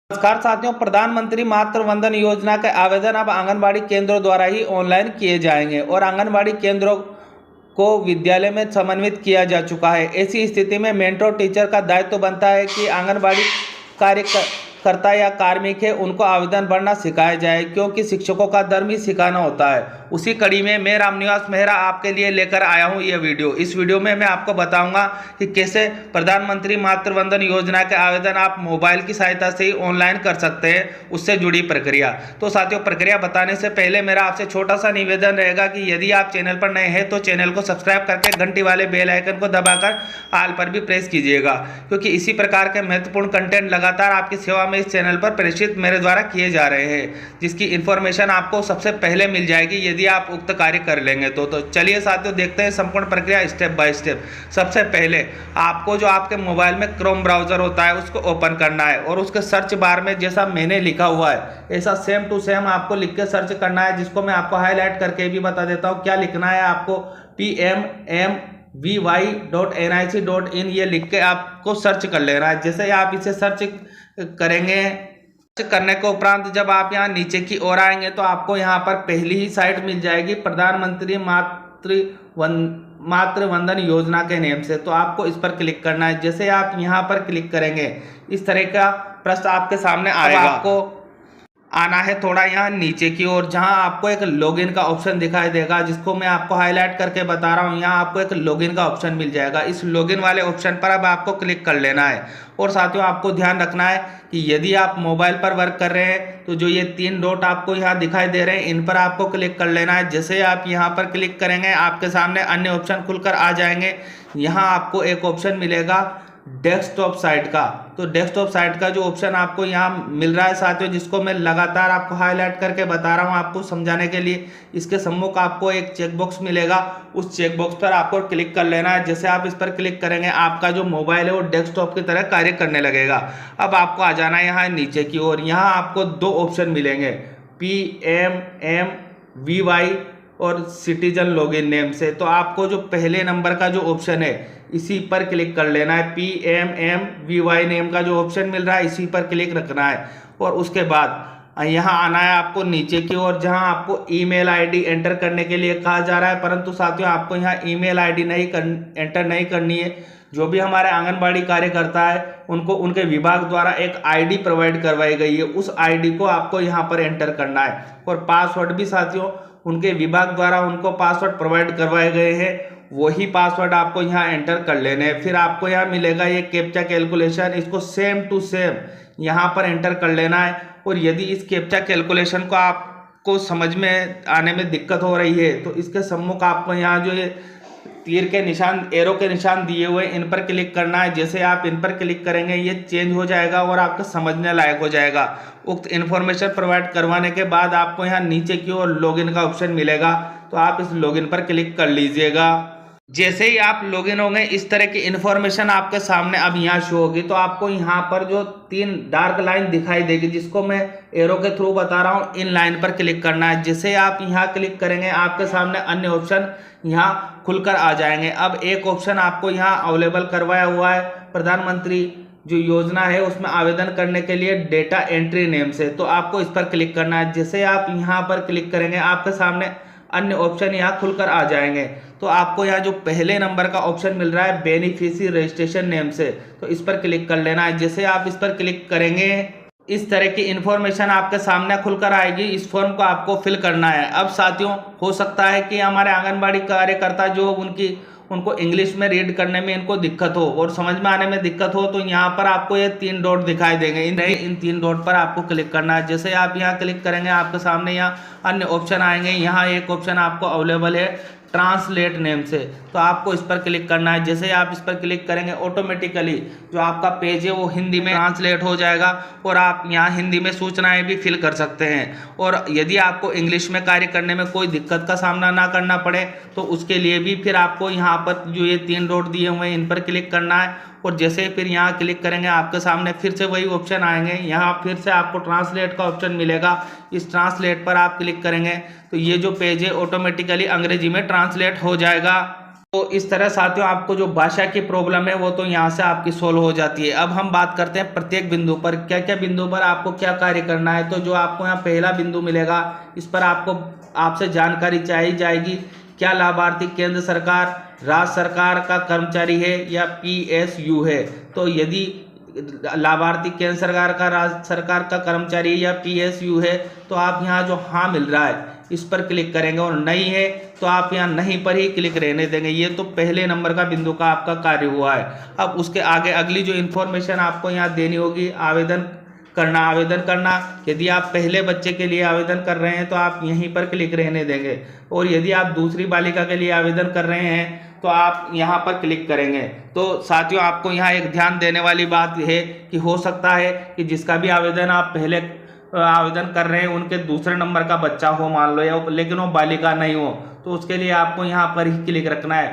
नमस्कार साथियों, प्रधानमंत्री मातृ वंदन योजना के आवेदन अब आंगनबाड़ी केंद्रों द्वारा ही ऑनलाइन किए जाएंगे और आंगनबाड़ी केंद्रों को विद्यालय में समन्वित किया जा चुका है। ऐसी स्थिति में मेंटर टीचर का दायित्व बनता है कि आंगनबाड़ी कार्यकर्ता या कार्मिक है उनको आवेदन भरना सिखाया जाए, क्योंकि शिक्षकों का धर्म ही सिखाना होता है। उसी कड़ी में मैं रामनिवास मेहरा आपके लिए लेकर आया हूं यह वीडियो। इस वीडियो में मैं आपको बताऊंगा कि कैसे प्रधानमंत्री मातृ वंदन योजना के आवेदन आप मोबाइल की सहायता से ही ऑनलाइन कर सकते हैं, उससे जुड़ी प्रक्रिया। तो साथियों, प्रक्रिया बताने से पहले मेरा आपसे छोटा सा निवेदन रहेगा कि यदि आप चैनल पर नए हैं तो चैनल को सब्सक्राइब करके घंटी वाले बेल आइकन को दबाकर ऑल पर भी प्रेस कीजिएगा, क्योंकि इसी प्रकार के महत्वपूर्ण कंटेंट लगातार आपकी सेवा में इस चैनल पर प्रेषित मेरे द्वारा किए जा रहे हैं, जिसकी इन्फॉर्मेशन आपको सबसे पहले मिल जाएगी यदि आप उक्त कार्य कर लेंगे तो चलिए साथियों, देखते हैं संपूर्ण प्रक्रिया स्टेप बाय स्टेप। सबसे पहले आपको जो आपके मोबाइल में क्रोम ब्राउजर होता है उसको ओपन करना है और उसके सर्च बार में जैसा मैंने लिखा हुआ है ऐसा सेम टू सेम आपको लिख के सर्च करना है, जिसको मैं आपको हाईलाइट करके भी बता देता हूँ क्या लिखना है। आपको pmmvy.nic.in ये लिख के आपको सर्च कर लेना है। जैसे आप इसे सर्च करेंगे, करने के उपरांत जब आप यहाँ नीचे की ओर आएंगे तो आपको यहाँ पर पहली ही साइट मिल जाएगी प्रधानमंत्री मातृ वंदन योजना के नेम से। तो आपको इस पर क्लिक करना है। जैसे आप यहाँ पर क्लिक करेंगे इस तरह का पृष्ठ आपके सामने आएगा। आपको आना है थोड़ा यहाँ नीचे की ओर, जहाँ आपको एक लॉगिन का ऑप्शन दिखाई देगा, जिसको मैं आपको हाईलाइट करके बता रहा हूँ। यहाँ आपको एक लॉगिन का ऑप्शन मिल जाएगा। इस लॉगिन वाले ऑप्शन पर अब आपको क्लिक कर लेना है। और साथियों, आपको ध्यान रखना है कि यदि आप मोबाइल पर वर्क कर रहे हैं तो जो ये 3 डॉट आपको यहाँ दिखाई दे रहे हैं इन पर आपको क्लिक कर लेना है। जैसे आप यहाँ पर क्लिक करेंगे आपके सामने अन्य ऑप्शन खुलकर आ जाएंगे। यहाँ आपको एक ऑप्शन मिलेगा डेस्कटॉप साइट का। तो डेस्कटॉप साइट का जो ऑप्शन आपको यहाँ मिल रहा है साथियों, जिसको मैं लगातार आपको हाईलाइट करके बता रहा हूँ आपको समझाने के लिए, इसके सम्मुख आपको एक चेकबॉक्स मिलेगा। उस चेकबॉक्स पर आपको क्लिक कर लेना है। जैसे आप इस पर क्लिक करेंगे आपका जो मोबाइल है वो डेस्कटॉप की तरह कार्य करने लगेगा। अब आपको आ जाना है यहाँ नीचे की ओर। यहाँ आपको 2 ऑप्शन मिलेंगे, pmmvy और सिटीजन लॉगिन नेम से। तो आपको जो पहले नंबर का जो ऑप्शन है इसी पर क्लिक कर लेना है। pmmvy नेम का जो ऑप्शन मिल रहा है इसी पर क्लिक रखना है। और उसके बाद यहाँ आना है आपको नीचे की ओर, जहाँ आपको ईमेल आईडी एंटर करने के लिए कहा जा रहा है। परंतु साथियों, आपको यहाँ ईमेल आईडी एंटर नहीं करनी है। जो भी हमारे आंगनबाड़ी कार्यकर्ता है उनको उनके विभाग द्वारा एक आईडी प्रोवाइड करवाई गई है, उस आईडी को आपको यहाँ पर एंटर करना है। और पासवर्ड भी साथियों उनके विभाग द्वारा उनको पासवर्ड प्रोवाइड करवाए गए हैं, वही पासवर्ड आपको यहाँ एंटर कर लेने हैं। फिर आपको यहाँ मिलेगा ये कैप्चा कैलकुलेशन, इसको सेम टू सेम यहाँ पर एंटर कर लेना है। और यदि इस कैप्चा कैलकुलेशन को आपको समझ में आने में दिक्कत हो रही है तो इसके सम्मुख आपको यहाँ जो ये तीर के निशान, एरो के निशान दिए हुए इन पर क्लिक करना है। जैसे आप इन पर क्लिक करेंगे ये चेंज हो जाएगा और आपको समझने लायक हो जाएगा। उक्त इन्फॉर्मेशन प्रोवाइड करवाने के बाद आपको यहाँ नीचे की ओर लॉगिन का ऑप्शन मिलेगा, तो आप इस लॉगिन पर क्लिक कर लीजिएगा। जैसे ही आप लॉगिन होंगे इस तरह की इन्फॉर्मेशन आपके सामने अब यहाँ शो होगी। तो आपको यहाँ पर जो 3 डार्क लाइन दिखाई देगी, जिसको मैं एरो के थ्रू बता रहा हूँ, इन लाइन पर क्लिक करना है। जैसे आप यहाँ क्लिक करेंगे आपके सामने अन्य ऑप्शन यहाँ खुलकर आ जाएंगे। अब एक ऑप्शन आपको यहाँ अवेलेबल करवाया हुआ है प्रधानमंत्री जो योजना है उसमें आवेदन करने के लिए डेटा एंट्री नेम से। तो आपको इस पर क्लिक करना है। जैसे आप यहाँ पर क्लिक करेंगे आपके सामने अन्य ऑप्शन यहाँ खुलकर आ जाएंगे। तो आपको यहाँ जो पहले नंबर का ऑप्शन मिल रहा है बेनिफिशियरी रजिस्ट्रेशन नेम से, तो इस पर क्लिक कर लेना है। जैसे आप इस पर क्लिक करेंगे इस तरह की इन्फॉर्मेशन आपके सामने खुलकर आएगी। इस फॉर्म को आपको फिल करना है। अब साथियों, हो सकता है कि हमारे आंगनबाड़ी कार्यकर्ता जो उनको इंग्लिश में रीड करने में इनको दिक्कत हो और समझ में आने में दिक्कत हो, तो यहाँ पर आपको ये 3 डॉट दिखाई देंगे। इन 3 डॉट पर आपको क्लिक करना है। जैसे आप यहाँ क्लिक करेंगे आपके सामने यहाँ अन्य ऑप्शन आएंगे। यहाँ एक ऑप्शन आपको अवेलेबल है ट्रांसलेट नेम से, तो आपको इस पर क्लिक करना है। जैसे आप इस पर क्लिक करेंगे ऑटोमेटिकली जो आपका पेज है वो हिंदी में ट्रांसलेट हो जाएगा और आप यहाँ हिंदी में सूचनाएं भी फिल कर सकते हैं। और यदि आपको इंग्लिश में कार्य करने में कोई दिक्कत का सामना ना करना पड़े तो उसके लिए भी फिर आपको यहाँ पर जो ये 3 डॉट दिए हुए हैं इन पर क्लिक करना है। और जैसे फिर यहाँ क्लिक करेंगे आपके सामने फिर से वही ऑप्शन आएंगे। यहाँ फिर से आपको ट्रांसलेट का ऑप्शन मिलेगा। इस ट्रांसलेट पर आप क्लिक करेंगे तो ये जो पेज है ऑटोमेटिकली अंग्रेजी में ट्रांसलेट हो जाएगा। तो इस तरह साथियों आपको जो भाषा की प्रॉब्लम है वो तो यहाँ से आपकी सोल्व हो जाती है। अब हम बात करते हैं प्रत्येक बिंदु पर क्या क्या बिंदु पर आपको क्या कार्य करना है। तो जो आपको यहाँ पहला बिंदु मिलेगा, इस पर आपसे जानकारी चाहिए जाएगी, क्या लाभार्थी केंद्र सरकार, राज्य सरकार का कर्मचारी है या PSU है। तो यदि लाभार्थी केंद्र सरकार का, राज्य सरकार का कर्मचारी या PSU है तो आप यहाँ जो हाँ मिल रहा है इस पर क्लिक करेंगे, और नहीं है तो आप यहाँ नहीं पर ही क्लिक रहने देंगे। ये तो पहले नंबर का बिंदु का आपका कार्य हुआ है। अब उसके आगे अगली जो इन्फॉर्मेशन आपको यहाँ देनी होगी, आवेदन करना। यदि आप पहले बच्चे के लिए आवेदन कर रहे हैं तो आप यहीं पर क्लिक रहने देंगे, और यदि आप दूसरी बालिका के लिए आवेदन कर रहे हैं तो आप यहाँ पर क्लिक करेंगे। तो साथियों आपको यहाँ एक ध्यान देने वाली बात है कि हो सकता है कि जिसका भी आवेदन आप पहले आवेदन कर रहे हैं उनके दूसरे नंबर का बच्चा हो मान लो, या लेकिन वो बालिका नहीं हो, तो उसके लिए आपको यहाँ पर ही क्लिक रखना है।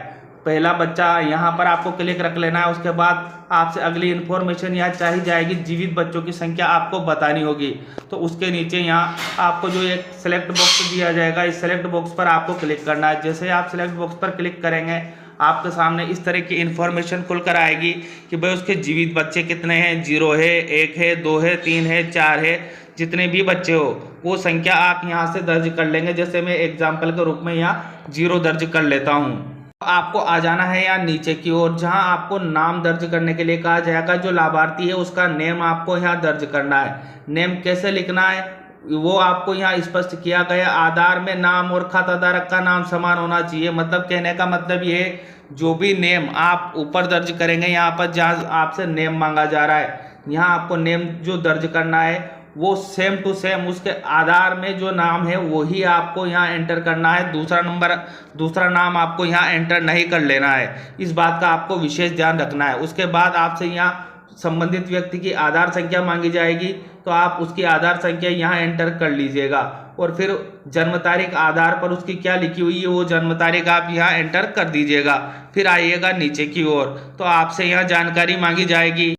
पहला बच्चा यहाँ पर आपको क्लिक रख लेना है। उसके बाद आपसे अगली इन्फॉर्मेशन यहाँ चाहिए जाएगी, जीवित बच्चों की संख्या आपको बतानी होगी। तो उसके नीचे यहाँ आपको जो एक सेलेक्ट बॉक्स दिया जाएगा, इस सेलेक्ट बॉक्स पर आपको क्लिक करना है। जैसे आप सेलेक्ट बॉक्स पर क्लिक करेंगे आपके सामने इस तरह की इन्फॉर्मेशन खुलकर आएगी कि भाई उसके जीवित बच्चे कितने हैं, 0 है, 1 है, 2 है, 3 है, 4 है, जितने भी बच्चे हो वो संख्या आप यहाँ से दर्ज कर लेंगे। जैसे मैं एग्जाम्पल के रूप में यहाँ 0 दर्ज कर लेता हूँ। आपको आ जाना है यहाँ नीचे की ओर, जहाँ आपको नाम दर्ज करने के लिए कहा जाएगा। जो लाभार्थी है उसका नेम आपको यहाँ दर्ज करना है। नेम कैसे लिखना है वो आपको यहाँ स्पष्ट किया गया। आधार में नाम और खाताधारक का नाम समान होना चाहिए। मतलब कहने का मतलब ये है, जो भी नेम आप ऊपर दर्ज करेंगे, यहाँ पर जहाँ आपसे नेम मांगा जा रहा है, यहाँ आपको नेम जो दर्ज करना है वो सेम टू सेम उसके आधार में जो नाम है वही आपको यहाँ एंटर करना है। दूसरा नाम आपको यहाँ एंटर नहीं कर लेना है। इस बात का आपको विशेष ध्यान रखना है। उसके बाद आपसे यहाँ संबंधित व्यक्ति की आधार संख्या मांगी जाएगी, तो आप उसकी आधार संख्या यहाँ एंटर कर लीजिएगा, और फिर जन्म तारीख आधार पर उसकी क्या लिखी हुई है वो जन्म तारीख आप यहाँ एंटर कर दीजिएगा। फिर आइएगा नीचे की ओर, तो आपसे यहाँ जानकारी मांगी जाएगी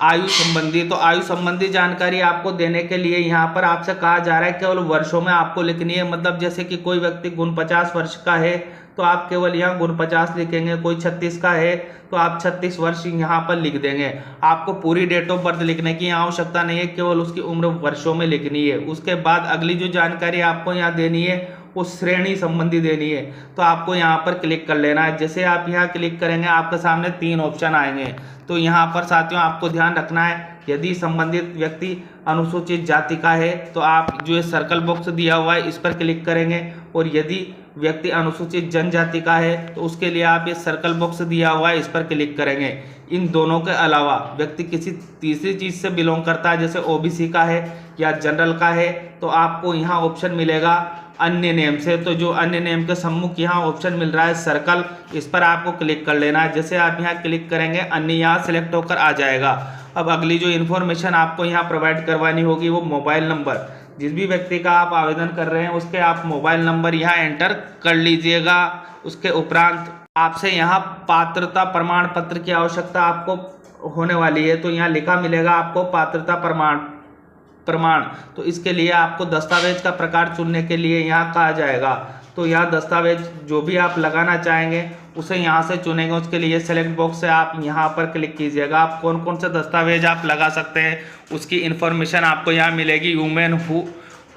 आयु संबंधी। तो आयु संबंधी जानकारी आपको देने के लिए यहाँ पर आपसे कहा जा रहा है केवल वर्षों में आपको लिखनी है। मतलब जैसे कि कोई व्यक्ति 49 वर्ष का है तो आप केवल यहाँ 49 लिखेंगे, कोई 36 का है तो आप 36 वर्ष यहाँ पर लिख देंगे। आपको पूरी डेट ऑफ बर्थ लिखने की आवश्यकता नहीं है, केवल उसकी उम्र वर्षों में लिखनी है। उसके बाद अगली जो जानकारी आपको यहाँ देनी है वो श्रेणी संबंधी देनी है। तो आपको यहाँ पर क्लिक कर लेना है। जैसे आप यहाँ क्लिक करेंगे आपके सामने 3 ऑप्शन आएंगे। तो यहाँ पर साथियों आपको ध्यान रखना है, यदि संबंधित व्यक्ति अनुसूचित जाति का है तो आप जो ये सर्कल बॉक्स दिया हुआ है इस पर क्लिक करेंगे, और यदि व्यक्ति अनुसूचित जनजाति का है तो उसके लिए आप ये सर्कल बॉक्स दिया हुआ है इस पर क्लिक करेंगे। इन दोनों के अलावा व्यक्ति किसी तीसरी चीज़ से बिलोंग करता है, जैसे OBC का है या जनरल का है, तो आपको यहाँ ऑप्शन मिलेगा अन्य नेम से। तो जो अन्य नेम के सम्मुख यहाँ ऑप्शन मिल रहा है सर्कल, इस पर आपको क्लिक कर लेना है। जैसे आप यहाँ क्लिक करेंगे अन्य यहाँ सेलेक्ट होकर आ जाएगा। अब अगली जो इन्फॉर्मेशन आपको यहाँ प्रोवाइड करवानी होगी वो मोबाइल नंबर। जिस भी व्यक्ति का आप आवेदन कर रहे हैं उसके आप मोबाइल नंबर यहाँ एंटर कर लीजिएगा। उसके उपरांत आपसे यहाँ पात्रता प्रमाण पत्र की आवश्यकता आपको होने वाली है। तो यहाँ लिखा मिलेगा आपको पात्रता प्रमाण। तो इसके लिए आपको दस्तावेज का प्रकार चुनने के लिए यहाँ कहा जाएगा। तो यहाँ दस्तावेज जो भी आप लगाना चाहेंगे उसे यहाँ से चुनेंगे। उसके लिए सेलेक्ट बॉक्स से आप यहाँ पर क्लिक कीजिएगा। आप कौन कौन से दस्तावेज आप लगा सकते हैं उसकी इन्फॉर्मेशन आपको यहाँ मिलेगी। Women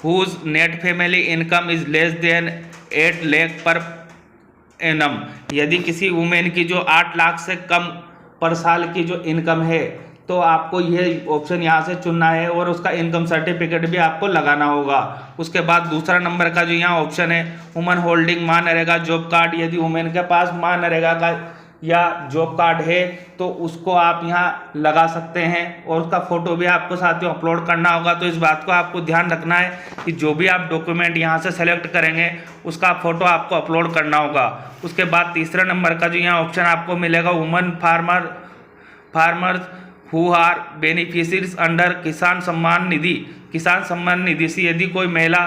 whose net family income is less than 8 lakh per annum. यदि किसी वुमेन की जो 8 लाख से कम पर साल की जो इनकम है तो आपको ये ऑप्शन यहाँ से चुनना है, और उसका इनकम सर्टिफिकेट भी आपको लगाना होगा। उसके बाद दूसरा नंबर का जो यहाँ ऑप्शन है woman holding MNREGA job card. यदि वुमेन के पास मनरेगा का या जॉब कार्ड है तो उसको आप यहाँ लगा सकते हैं, और उसका फ़ोटो भी आपको साथियों अपलोड करना होगा। तो इस बात को आपको ध्यान रखना है कि जो भी आप डॉक्यूमेंट यहाँ से सेलेक्ट करेंगे उसका फ़ोटो आपको अपलोड करना होगा। उसके बाद तीसरा नंबर का जो यहाँ ऑप्शन आपको मिलेगा woman farmers who are beneficiaries under Kisan Samman निधि से यदि कोई महिला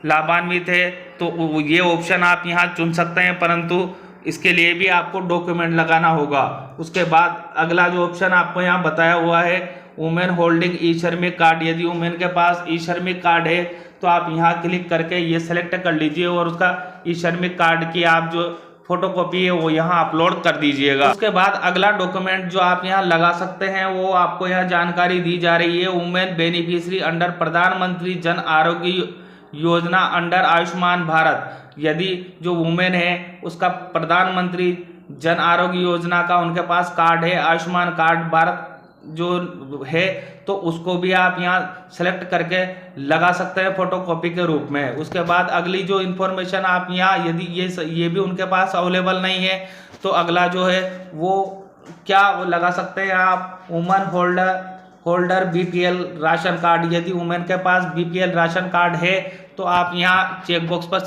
लाभान्वित है तो ये ऑप्शन आप यहाँ चुन सकते हैं, परंतु इसके लिए भी आपको डॉक्यूमेंट लगाना होगा। उसके बाद अगला जो ऑप्शन आपको यहाँ बताया हुआ है वुमेन होल्डिंग ई श्रमिक कार्ड। यदि वुमेन के पास ई श्रमिक कार्ड है तो आप यहाँ क्लिक करके ये सेलेक्ट कर लीजिए, और उसका ई श्रमिक कार्ड की आप जो फोटोकॉपी है वो यहाँ अपलोड कर दीजिएगा। उसके बाद अगला डॉक्यूमेंट जो आप यहाँ लगा सकते हैं वो आपको यहाँ जानकारी दी जा रही है, वुमेन बेनिफिशियरी अंडर प्रधानमंत्री जन आरोग्य योजना अंडर आयुष्मान भारत। यदि जो वुमेन है उसका प्रधानमंत्री जन आरोग्य योजना का उनके पास कार्ड है, आयुष्मान कार्ड भारत जो है, तो उसको भी आप यहाँ सेलेक्ट करके लगा सकते हैं फोटोकॉपी के रूप में। उसके बाद अगली जो इन्फॉर्मेशन आप यहाँ, यदि ये भी उनके पास अवेलेबल नहीं है तो अगला जो है वो क्या लगा सकते हैं आप, woman holder BPL ration card. यदि वुमेन के पास बीपीएल राशन कार्ड है तो आप यहाँ चेकबॉक्स पर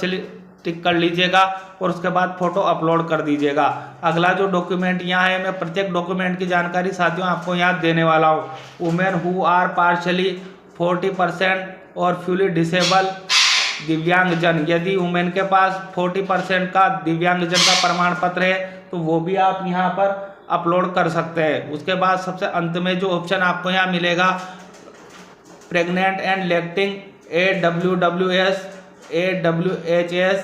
टिक कर लीजिएगा और उसके बाद फोटो अपलोड कर दीजिएगा। अगला जो डॉक्यूमेंट यहाँ है, मैं प्रत्येक डॉक्यूमेंट की जानकारी साथियों आपको यहाँ देने वाला हूँ। वुमेन हु आर पार्शली 40% और फुली डिसेबल दिव्यांगजन। यदि वुमेन के पास 40% का दिव्यांगजन का प्रमाण पत्र है तो वो भी आप यहाँ पर अपलोड कर सकते हैं। उसके बाद सबसे अंत में जो ऑप्शन आपको यहाँ मिलेगा, प्रेग्नेंट एंड लैक्टिंग AWHS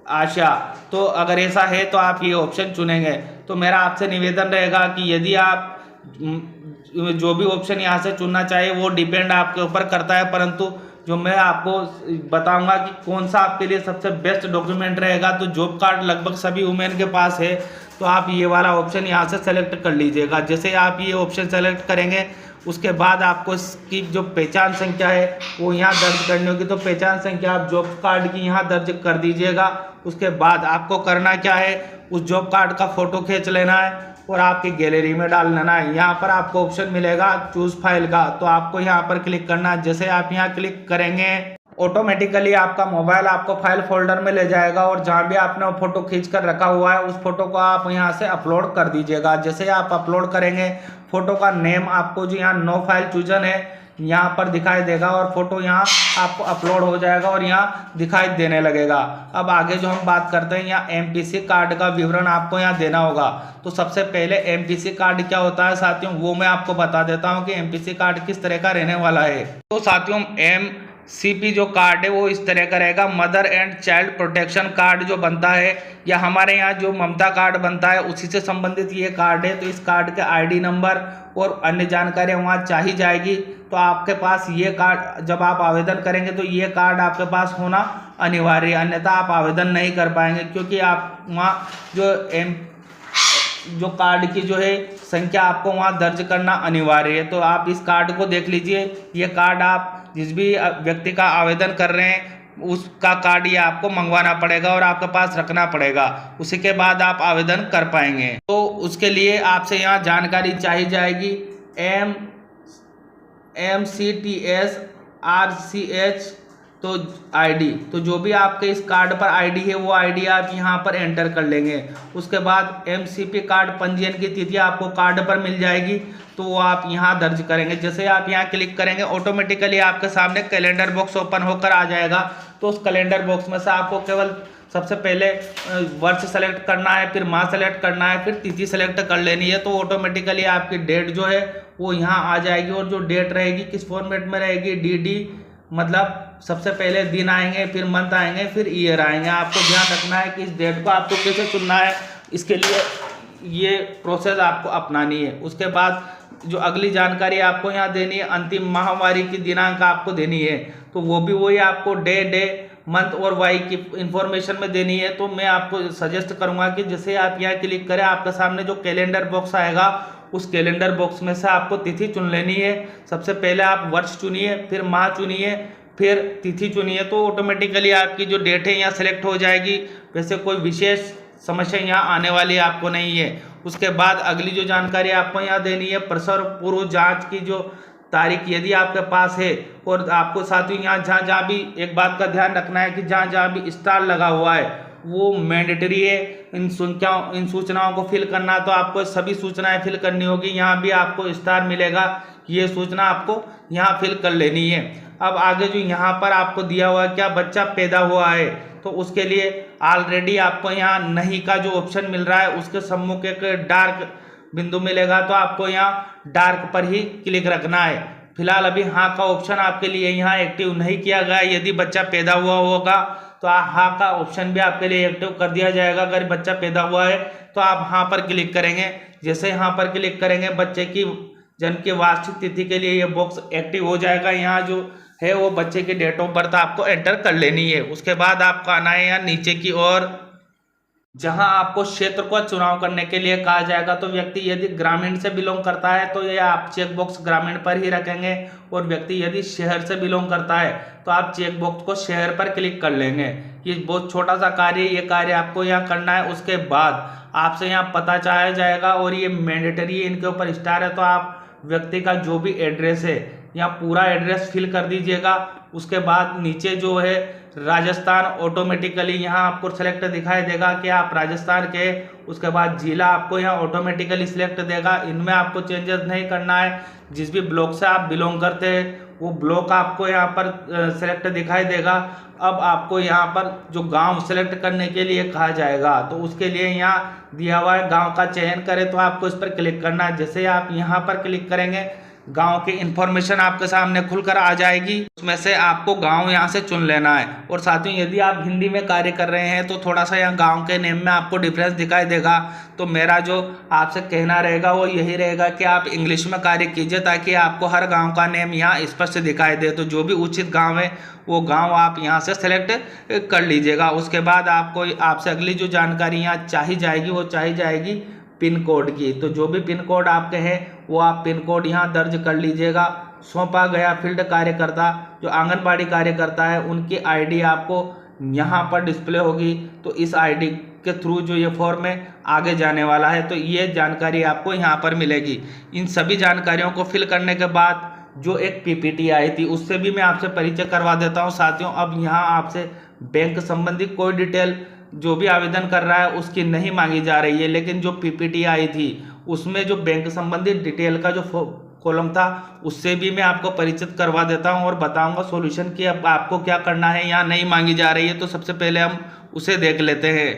आशा, तो अगर ऐसा है तो आप ये ऑप्शन चुनेंगे। तो मेरा आपसे निवेदन रहेगा कि यदि आप जो भी ऑप्शन यहाँ से चुनना चाहिए वो डिपेंड आपके ऊपर करता है, परंतु जो मैं आपको बताऊंगा कि कौन सा आपके लिए सबसे बेस्ट डॉक्यूमेंट रहेगा, तो जॉब कार्ड लगभग सभी वुमेन के पास है, तो आप ये वाला ऑप्शन यहाँ से सेलेक्ट कर लीजिएगा। जैसे आप ये ऑप्शन सेलेक्ट करेंगे उसके बाद आपको इसकी जो पहचान संख्या है वो यहाँ दर्ज करनी होगी। तो पहचान संख्या आप जॉब कार्ड की यहाँ दर्ज कर दीजिएगा। उसके बाद आपको करना क्या है, उस जॉब कार्ड का फोटो खींच लेना है और आपकी गैलरी में डाल लेना है। यहाँ पर आपको ऑप्शन मिलेगा चूज फाइल का, तो आपको यहाँ पर क्लिक करना है। जैसे आप यहाँ क्लिक करेंगे ऑटोमेटिकली आपका मोबाइल आपको फाइल फोल्डर में ले जाएगा और जहाँ भी आपने वो फोटो खींच कर रखा हुआ है उस फोटो को आप यहाँ से अपलोड कर दीजिएगा। जैसे आप अपलोड करेंगे फोटो का नेम आपको जो यहाँ नो फाइल चूजन है यहाँ पर दिखाई देगा और फोटो यहाँ आपको अपलोड हो जाएगा और यहाँ दिखाई देने लगेगा। अब आगे जो हम बात करते हैं, यहाँ एमपीसी कार्ड का विवरण आपको यहाँ देना होगा। तो सबसे पहले एमपीसी कार्ड क्या होता है साथियों वो मैं आपको बता देता हूँ कि एमपीसी कार्ड किस तरह का रहने वाला है। तो साथियों एमसीपी जो कार्ड है वो इस तरह का रहेगा, mother and child protection card जो बनता है या हमारे यहाँ जो ममता कार्ड बनता है उसी से संबंधित ये कार्ड है। तो इस कार्ड के आईडी नंबर और अन्य जानकारी वहाँ चाहिए जाएगी। तो आपके पास ये कार्ड जब आप आवेदन करेंगे तो ये कार्ड आपके पास होना अनिवार्य है, अन्यथा आप आवेदन नहीं कर पाएंगे, क्योंकि आप वहाँ जो कार्ड की जो है संख्या आपको वहाँ दर्ज करना अनिवार्य है। तो आप इस कार्ड को देख लीजिए, ये कार्ड आप जिस भी व्यक्ति का आवेदन कर रहे हैं उसका कार्ड ये आपको मंगवाना पड़ेगा और आपके पास रखना पड़ेगा, उसी के बाद आप आवेदन कर पाएंगे। तो उसके लिए आपसे यहाँ जानकारी चाहिए जाएगी MCTS RCH तो आईडी, तो जो भी आपके इस कार्ड पर आईडी है वो आईडी आप यहाँ पर एंटर कर लेंगे। उसके बाद MCP कार्ड पंजीयन की तिथि आपको कार्ड पर मिल जाएगी, तो वो आप यहाँ दर्ज करेंगे। जैसे आप यहाँ क्लिक करेंगे ऑटोमेटिकली आपके सामने कैलेंडर बॉक्स ओपन होकर आ जाएगा। तो उस कैलेंडर बॉक्स में से आपको केवल सबसे पहले वर्ष सेलेक्ट करना है, फिर माह सेलेक्ट करना है, फिर तिथि सेलेक्ट कर लेनी है। तो ऑटोमेटिकली आपकी डेट जो है वो यहाँ आ जाएगी और जो डेट रहेगी किस फॉर्मेट में रहेगी, DD मतलब सबसे पहले दिन आएंगे, फिर मंथ आएंगे, फिर ईयर आएंगे। आपको ध्यान रखना है कि इस डेट को आपको कैसे चुनना है, इसके लिए ये प्रोसेस आपको अपनानी है। उसके बाद जो अगली जानकारी आपको यहाँ देनी है, अंतिम महामारी की दिनांक आपको देनी है, तो वो भी वही आपको डे मंथ और वाई की इंफॉर्मेशन में देनी है। तो मैं आपको सजेस्ट करूंगा कि जैसे आप यहाँ क्लिक करें आपके सामने जो कैलेंडर बॉक्स आएगा उस कैलेंडर बॉक्स में से आपको तिथि चुन लेनी है। सबसे पहले आप वर्ष चुनिए, फिर माह चुनिए, फिर तिथि चुनिए, तो ऑटोमेटिकली आपकी जो डेट है यहाँ सेलेक्ट हो जाएगी। वैसे कोई विशेष समस्या यहाँ आने वाली आपको नहीं है। उसके बाद अगली जो जानकारी आपको यहाँ देनी है, प्रसव पूर्व जांच की जो तारीख यदि आपके पास है, और आपको साथ ही यहाँ जहाँ जहाँ भी एक बात का ध्यान रखना है कि जहाँ जहाँ भी स्टार लगा हुआ है वो मैंडेटरी है। इन सूचनाओं को फिल करना, तो आपको सभी सूचनाएं फिल करनी होगी। यहाँ भी आपको स्टार मिलेगा, ये सूचना आपको यहाँ फिल कर लेनी है। अब आगे जो यहाँ पर आपको दिया हुआ है क्या बच्चा पैदा हुआ है, तो उसके लिए ऑलरेडी आपको यहाँ नहीं का जो ऑप्शन मिल रहा है उसके सम्मुख एक डार्क बिंदु मिलेगा, तो आपको यहाँ डार्क पर ही क्लिक रखना है। फिलहाल अभी हाँ का ऑप्शन आपके लिए यहाँ एक्टिव नहीं किया गया है। यदि बच्चा पैदा हुआ होगा तो हाँ का ऑप्शन भी आपके लिए एक्टिव कर दिया जाएगा। अगर बच्चा पैदा हुआ है तो आप हाँ पर क्लिक करेंगे। जैसे यहाँ पर क्लिक करेंगे बच्चे की जन्म की वार्षिक तिथि के लिए ये बॉक्स एक्टिव हो जाएगा। यहाँ जो है वो बच्चे की डेट ऑफ बर्थ आपको एंटर कर लेनी है। उसके बाद आपको आना है यहाँ नीचे की ओर, जहां आपको क्षेत्र को चुनाव करने के लिए कहा जाएगा। तो व्यक्ति यदि ग्रामीण से बिलोंग करता है तो ये आप चेक बॉक्स ग्रामीण पर ही रखेंगे, और व्यक्ति यदि शहर से बिलोंग करता है तो आप चेक बॉक्स को शहर पर क्लिक कर लेंगे। ये बहुत छोटा सा कार्य, ये कार्य आपको यहाँ करना है। उसके बाद आपसे यहाँ पता चाहा जाएगा और ये मैंडेटरी है, इनके ऊपर स्टार है। तो आप व्यक्ति का जो भी एड्रेस है यहाँ पूरा एड्रेस फिल कर दीजिएगा। उसके बाद नीचे जो है राजस्थान, ऑटोमेटिकली यहाँ आपको सेलेक्ट दिखाई देगा कि आप राजस्थान के। उसके बाद जिला आपको यहाँ ऑटोमेटिकली सिलेक्ट देगा। इनमें आपको चेंजेस नहीं करना है। जिस भी ब्लॉक से आप बिलोंग करते हैं वो ब्लॉक आपको यहाँ पर सेलेक्ट दिखाई देगा। अब आपको यहाँ पर जो गांव सेलेक्ट करने के लिए कहा जाएगा, तो उसके लिए यहाँ दिया हुआ है गांव का चयन करें, तो आपको इस पर क्लिक करना है। जैसे आप यहाँ पर क्लिक करेंगे गांव की इंफॉर्मेशन आपके सामने खुलकर आ जाएगी। उसमें से आपको गांव यहां से चुन लेना है। और साथियों यदि आप हिंदी में कार्य कर रहे हैं तो थोड़ा सा यहाँ गांव के नेम में आपको डिफरेंस दिखाई देगा। तो मेरा जो आपसे कहना रहेगा वो यही रहेगा कि आप इंग्लिश में कार्य कीजिए ताकि आपको हर गाँव का नेम यहाँ स्पष्ट दिखाई दे। तो जो भी उचित गाँव है वो गाँव आप यहाँ से सेलेक्ट कर लीजिएगा। उसके बाद आपको आपसे अगली जो जानकारी यहाँ चाही जाएगी वो चाही जाएगी पिन कोड की। तो जो भी पिन कोड आपके हैं वो आप पिन कोड यहाँ दर्ज कर लीजिएगा। सौंपा गया फील्ड कार्यकर्ता जो आंगनबाड़ी कार्यकर्ता है उनकी आईडी आपको यहाँ पर डिस्प्ले होगी। तो इस आईडी के थ्रू जो ये फॉर्म है आगे जाने वाला है, तो ये जानकारी आपको यहाँ पर मिलेगी। इन सभी जानकारियों को फिल करने के बाद जो एक पीपीटी आई थी उससे भी मैं आपसे परिचय करवा देता हूँ साथियों। अब यहाँ आपसे बैंक संबंधी कोई डिटेल जो भी आवेदन कर रहा है उसकी नहीं मांगी जा रही है, लेकिन जो पीपीटी आई थी उसमें जो बैंक संबंधी डिटेल का जो कॉलम था उससे भी मैं आपको परिचित करवा देता हूं और बताऊंगा सॉल्यूशन कि अब आपको क्या करना है। यहाँ नहीं मांगी जा रही है तो सबसे पहले हम उसे देख लेते हैं।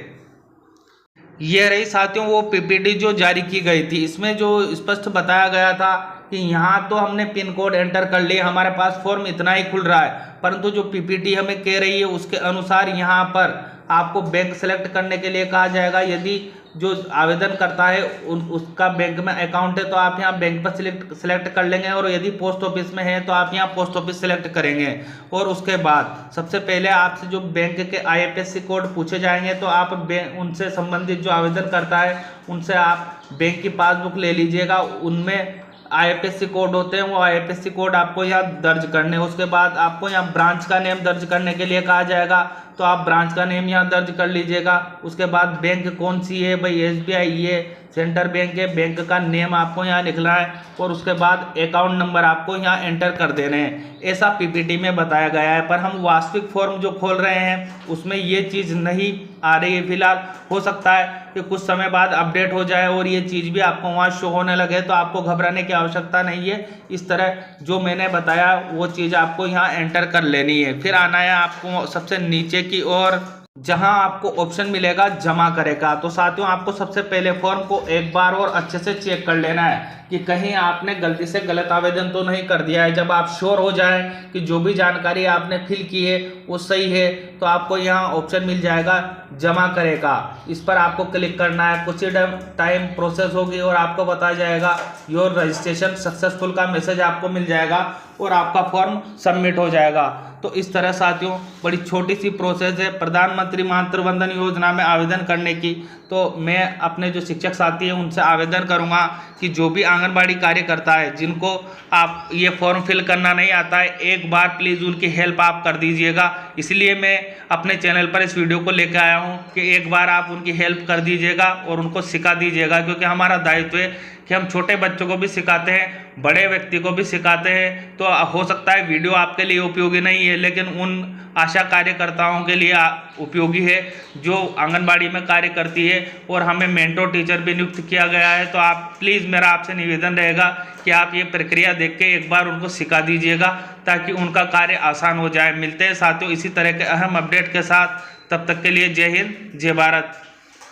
ये रही साथियों वो पीपीटी जो जारी की गई थी। इसमें जो स्पष्ट बताया गया था कि यहाँ तो हमने पिन कोड एंटर कर लिया, हमारे पास फॉर्म इतना ही खुल रहा है, परंतु जो पीपीटी हमें कह रही है उसके अनुसार यहाँ पर आपको बैंक सेलेक्ट करने के लिए कहा जाएगा। यदि जो आवेदन करता है उसका बैंक में अकाउंट है तो आप यहाँ बैंक पर सिलेक्ट कर लेंगे, और यदि पोस्ट ऑफिस में है तो आप यहाँ पोस्ट ऑफिस सेलेक्ट करेंगे। और उसके बाद सबसे पहले आपसे जो बैंक के आईएफएससी कोड पूछे जाएंगे, तो आप उनसे संबंधित जो आवेदन करता है उनसे आप बैंक की पासबुक ले लीजिएगा। उनमें आईएफएससी कोड होते हैं, वो आईएफएससी कोड आपको यहाँ दर्ज करने। उसके बाद आपको यहाँ ब्रांच का नेम दर्ज करने के लिए कहा जाएगा, तो आप ब्रांच का नेम यहाँ दर्ज कर लीजिएगा। उसके बाद बैंक कौन सी है, भाई एसबीआई ये सेंट्रल बैंक है, बैंक का नेम आपको यहाँ लिखना है। और उसके बाद अकाउंट नंबर आपको यहाँ एंटर कर देने हैं। ऐसा पीपीटी में बताया गया है, पर हम वास्तविक फॉर्म जो खोल रहे हैं उसमें ये चीज़ नहीं आ रही है फिलहाल। हो सकता है कि कुछ समय बाद अपडेट हो जाए और ये चीज़ भी आपको वहाँ शो होने लगे, तो आपको घबराने की आवश्यकता नहीं है। इस तरह जो मैंने बताया वो चीज़ आपको यहाँ एंटर कर लेनी है। फिर आना है आपको सबसे नीचे की ओर, जहां आपको ऑप्शन मिलेगा जमा करेगा। तो साथियों आपको सबसे पहले फॉर्म को एक बार और अच्छे से चेक कर लेना है कि कहीं आपने गलती से गलत आवेदन तो नहीं कर दिया है। जब आप श्योर हो जाए कि जो भी जानकारी आपने फिल की है वो सही है, तो आपको यहाँ ऑप्शन मिल जाएगा जमा करेगा। इस पर आपको क्लिक करना है। कुछ ही टाइम प्रोसेस होगी और आपको बताया जाएगा योर रजिस्ट्रेशन सक्सेसफुल का मैसेज आपको मिल जाएगा और आपका फॉर्म सबमिट हो जाएगा। तो इस तरह साथियों बड़ी छोटी सी प्रोसेस है प्रधानमंत्री मातृ वंदन योजना में आवेदन करने की। तो मैं अपने जो शिक्षक साथी हैं उनसे आवेदन करूंगा कि जो भी आंगनबाड़ी कार्यकर्ता है जिनको आप ये फॉर्म फिल करना नहीं आता है, एक बार प्लीज़ उनकी हेल्प आप कर दीजिएगा। इसलिए मैं अपने चैनल पर इस वीडियो को लेकर आया हूँ कि एक बार आप उनकी हेल्प कर दीजिएगा और उनको सिखा दीजिएगा, क्योंकि हमारा दायित्व है कि हम छोटे बच्चों को भी सिखाते हैं, बड़े व्यक्ति को भी सिखाते हैं। तो हो सकता है वीडियो आपके लिए उपयोगी नहीं है, लेकिन उन आशा कार्यकर्ताओं के लिए उपयोगी है जो आंगनबाड़ी में कार्य करती है, और हमें मेंटोर टीचर भी नियुक्त किया गया है। तो आप प्लीज़, मेरा आपसे निवेदन रहेगा कि आप ये प्रक्रिया देख के एक बार उनको सिखा दीजिएगा ताकि उनका कार्य आसान हो जाए। मिलते हैं साथियों इसी तरह के अहम अपडेट के साथ, तब तक के लिए जय हिंद जय भारत।